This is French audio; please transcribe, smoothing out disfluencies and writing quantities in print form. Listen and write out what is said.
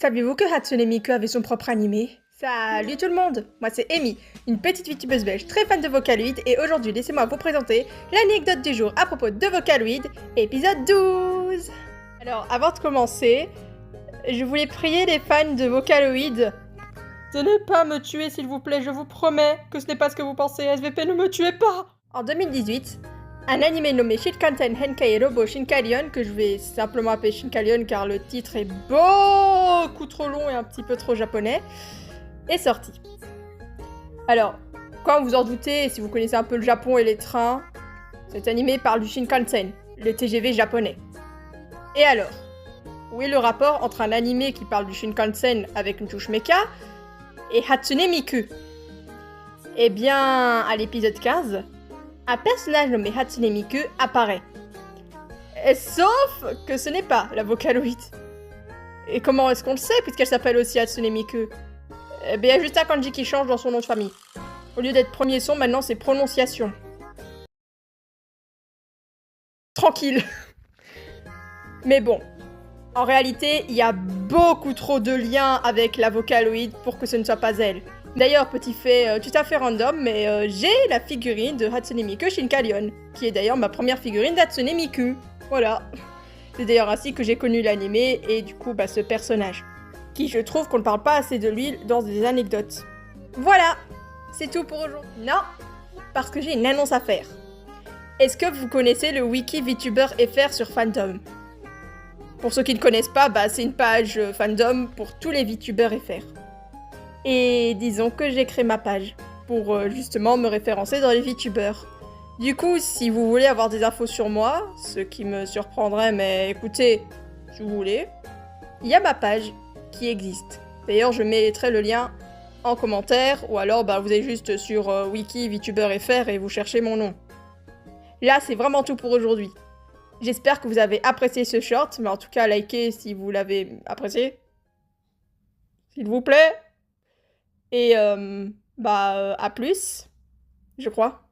Saviez-vous que Hatsune Miku avait son propre animé? Salut tout le monde, moi c'est Amy, une petite VTubeuse belge très fan de Vocaloid et aujourd'hui laissez-moi vous présenter l'anecdote du jour à propos de Vocaloid, épisode 12. Alors avant de commencer, je voulais prier les fans de Vocaloid de ne pas me tuer s'il vous plaît, je vous promets que ce n'est pas ce que vous pensez, SVP ne me tuez pas. En 2018, un animé nommé Shinkansen Henkei Robo Shinkalion, que je vais simplement appeler Shinkalion car le titre est beaucoup trop long et un petit peu trop japonais, est sorti. Alors, quand vous en doutez, si vous connaissez un peu le Japon et les trains, cet animé parle du Shinkansen, le TGV japonais. Et alors, où est le rapport entre un animé qui parle du Shinkansen avec une touche mecha et Hatsune Miku? Eh bien, à l'épisode 15, un personnage nommé Hatsune Miku apparaît. Et sauf que ce n'est pas la Vocaloid. Et comment est-ce qu'on le sait puisqu'elle s'appelle aussi Hatsune Miku? Eh bien, il y a juste un kanji qui change dans son nom de famille. Au lieu d'être premier son, maintenant c'est prononciation. Tranquille. Mais bon, en réalité, il y a beaucoup trop de liens avec la Vocaloid pour que ce ne soit pas elle. D'ailleurs, petit fait tout à fait random, mais j'ai la figurine de Hatsune Miku Shinkalion, qui est d'ailleurs ma première figurine d'Hatsune Miku. Voilà. C'est d'ailleurs ainsi que j'ai connu l'animé et du coup ce personnage, qui je trouve qu'on ne parle pas assez de lui dans des anecdotes. Voilà, c'est tout pour aujourd'hui. Non, parce que j'ai une annonce à faire. Est-ce que vous connaissez le wiki VTuber FR sur Fandom? Pour ceux qui ne connaissent pas, c'est une page fandom pour tous les VTubers FR. Et disons que j'ai créé ma page pour justement me référencer dans les VTubers. Du coup, si vous voulez avoir des infos sur moi, ce qui me surprendrait, mais écoutez, si vous voulez, il y a ma page qui existe. D'ailleurs, je mettrai le lien en commentaire, ou alors vous allez juste sur Wiki VTuber FR et vous cherchez mon nom. Là, c'est vraiment tout pour aujourd'hui. J'espère que vous avez apprécié ce short, mais en tout cas, likez si vous l'avez apprécié. S'il vous plaît. Et à plus, je crois.